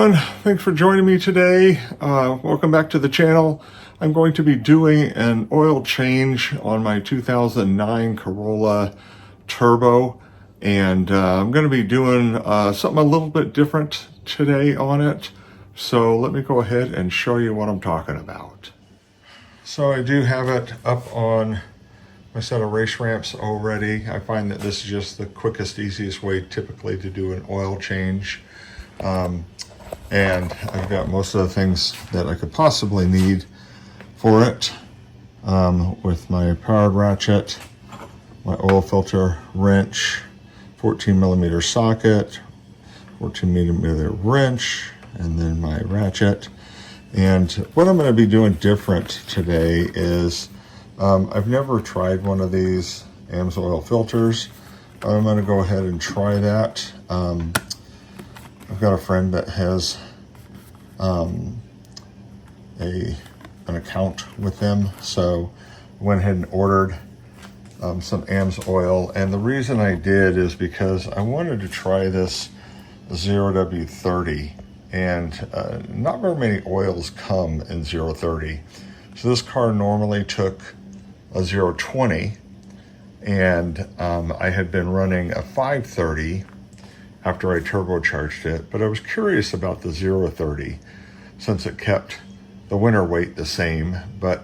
everyone, thanks for joining me today. Welcome back to the channel. I'm going to be doing an oil change on my 2009 Corolla Turbo, and I'm going to be doing something a little bit different today on it. So let me go ahead and show you what I'm talking about. So I do have it up on my set of race ramps already. I find that this is just the quickest, easiest way typically to do an oil change. And I've got most of the things that I could possibly need for it, with my powered ratchet, my oil filter wrench, 14mm socket, 14mm wrench, and then my ratchet. And what I'm going to be doing different today is I've never tried one of these Amsoil filters. I'm going to go ahead and try that. I've got a friend that has an account with them, so I went ahead and ordered some Amsoil, and the reason I did is because I wanted to try this 0w-30, and not very many oils come in 0w-30. So this car normally took a 0w-20, and I had been running a 530 after I turbocharged it, but I was curious about the 0w-30 since it kept the winter weight the same, but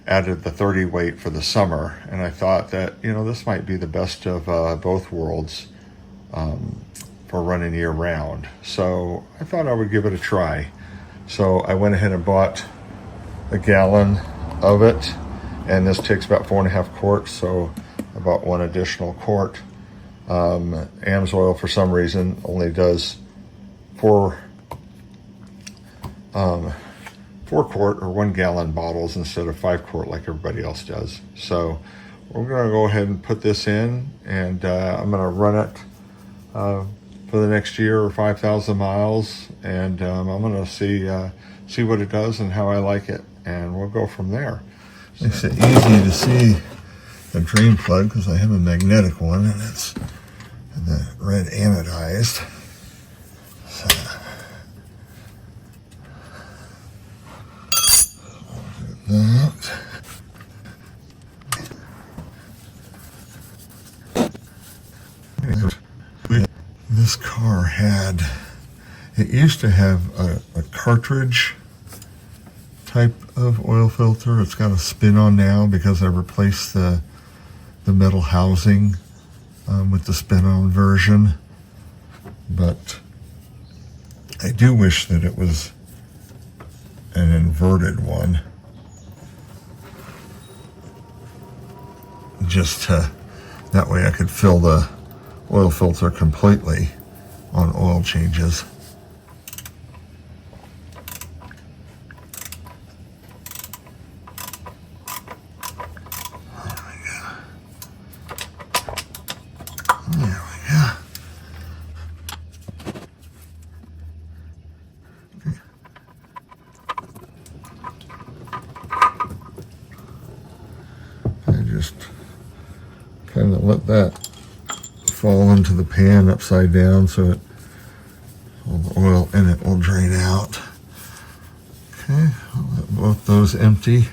added the 30 weight for the summer. And I thought that, you know, this might be the best of both worlds for running year round. So I thought I would give it a try. So I went ahead and bought a gallon of it, and this takes about 4.5 quarts, so I bought one additional quart. Amsoil, for some reason, only does 4 quart or 1 gallon bottles instead of 5 quart like everybody else does. So we're going to go ahead and put this in, and I'm going to run it for the next year or 5,000 miles, and I'm going to see what it does and how I like it, and we'll go from there. Makes it easy to see the drain plug because I have a magnetic one, and it's the red anodized. So, this car had, it used to have a cartridge type of oil filter. It's got a spin on now because I replaced the metal housing with the spin-on version, but I do wish that it was an inverted one, just to, that way I could fill the oil filter completely on oil changes. Just kind of let that fall into the pan upside down so it, all the oil in it will drain out. Okay, I'll let both those empty.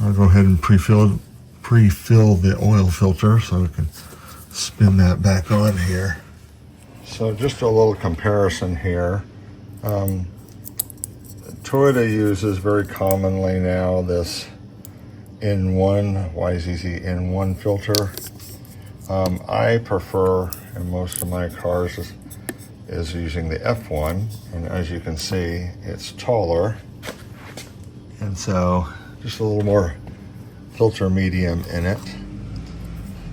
I'll go ahead and pre-fill the oil filter so I can spin that back on here. So just a little comparison here. Toyota uses very commonly now this N1, YZZ N1 filter. I prefer, in most of my cars, is using the F1, and as you can see, it's taller, and so just a little more filter medium in it.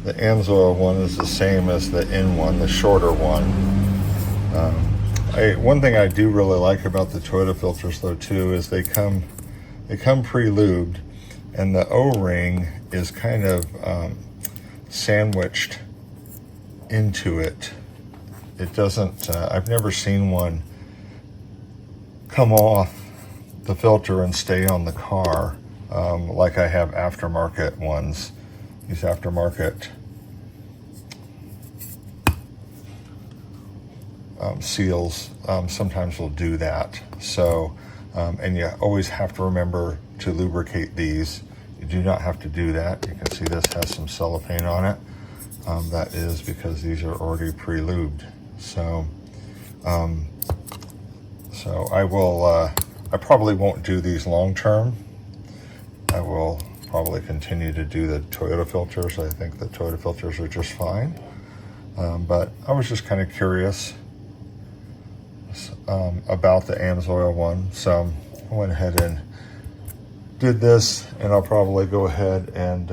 The Amzoil one is the same as the N1, the shorter one. One thing I do really like about the Toyota filters, though, too, is they come pre-lubed, and the O-ring is kind of sandwiched into it. It doesn't, I've never seen one come off the filter and stay on the car like I have aftermarket ones. These aftermarket seals sometimes will do that. So, and you always have to remember to lubricate these. You do not have to do that. You can see this has some cellophane on it. That is because these are already pre-lubed. So, so I will, I probably won't do these long term. I will probably continue to do the Toyota filters. I think the Toyota filters are just fine. But I was just kind of curious about the Amsoil one. So I went ahead and did this, and I'll probably go ahead and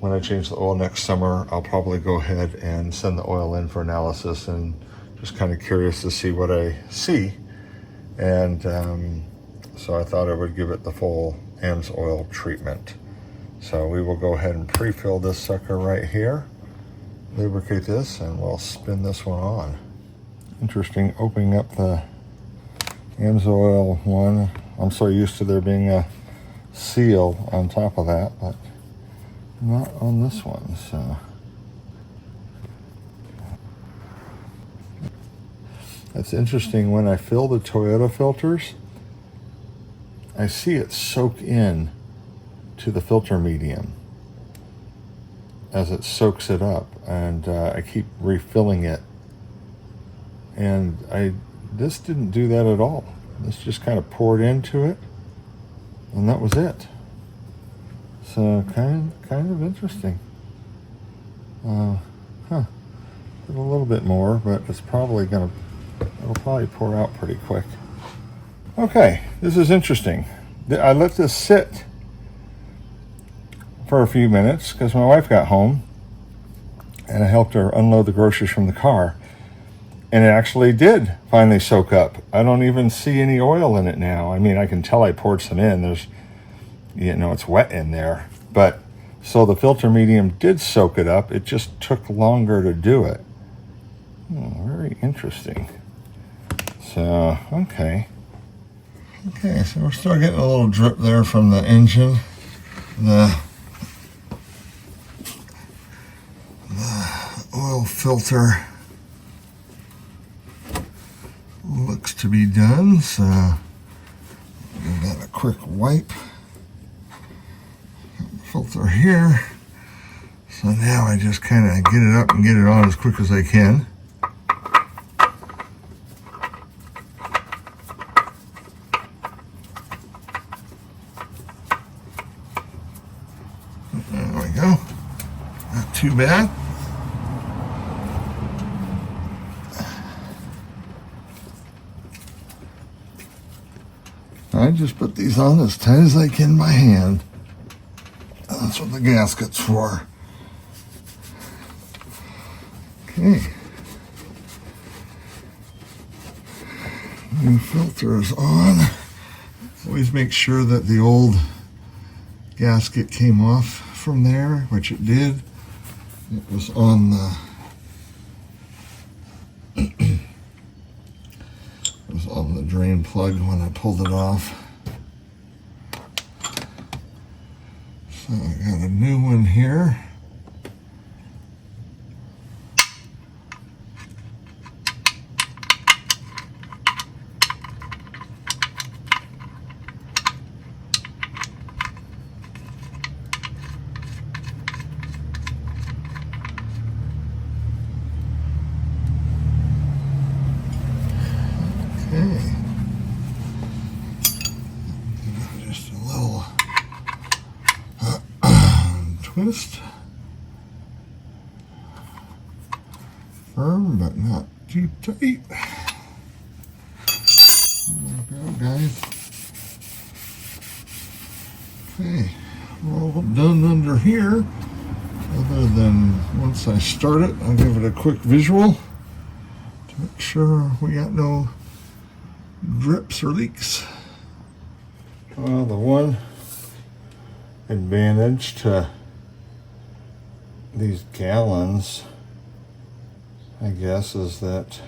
when I change the oil next summer, I'll probably go ahead and send the oil in for analysis, and just kind of curious to see what I see. And so I thought I would give it the full Amsoil treatment. So we will go ahead and pre-fill this sucker right here, lubricate this, and we'll spin this one on. Interesting opening up the Amsoil one. I'm so used to there being a seal on top of that, but not on this one. So that's interesting. When I fill the Toyota filters, I see it soak in to the filter medium as it soaks it up, and I keep refilling it, and this didn't do that at all. This just kind of poured into it, and that was it. So kind of interesting. A little bit more, but it's probably it'll probably pour out pretty quick. Okay, this is interesting. I let this sit for a few minutes because my wife got home, and I helped her unload the groceries from the car, and it actually did finally soak up. I don't even see any oil in it now. I mean, I can tell I poured some in. There's, it's wet in there. But so the filter medium did soak it up. It just took longer to do it. Very interesting. So, okay. Okay, so we're still getting a little drip there from the engine. The oil filter looks to be done, so give that a quick wipe. Filter here. So now I just kind of get it up and get it on as quick as I can. There we go. Not too bad. I just put these on as tight as I can by hand. That's what the gasket's for. Okay. New filter is on. Always make sure that the old gasket came off from there, which it did. It was on the it was on the drain plug when I pulled it off. So I got a new one here. Okay. Just a little twist. Firm, but not too tight. There we go, guys. Okay, we're all done under here. Other than once I start it, I'll give it a quick visual to make sure we got no drips or leaks. Well, the one advantage to these gallons, I guess, is that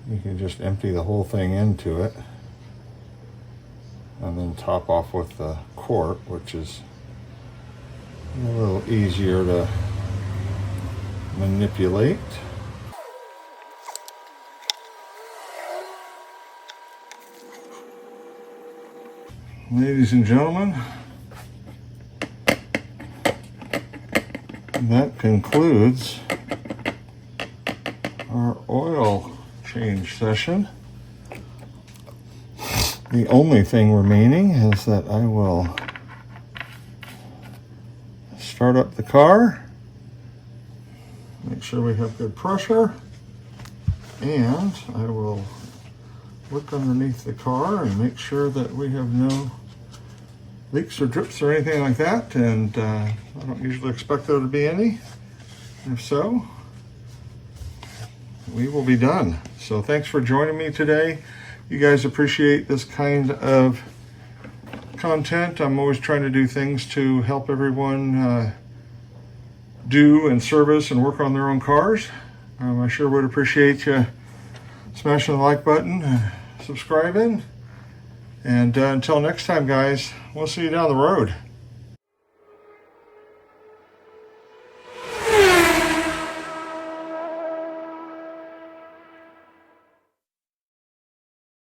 you can just empty the whole thing into it and then top off with the quart, which is a little easier to manipulate. Ladies and gentlemen, that concludes our oil change session. The only thing remaining is that I will start up the car, make sure we have good pressure, and I will look underneath the car and make sure that we have no leaks or drips or anything like that, and I don't usually expect there to be any. If so, we will be done. So thanks for joining me today. You guys appreciate this kind of content. I'm always trying to do things to help everyone do and service and work on their own cars. I sure would appreciate you smashing the like button, subscribing, and until next time, guys, we'll see you down the road.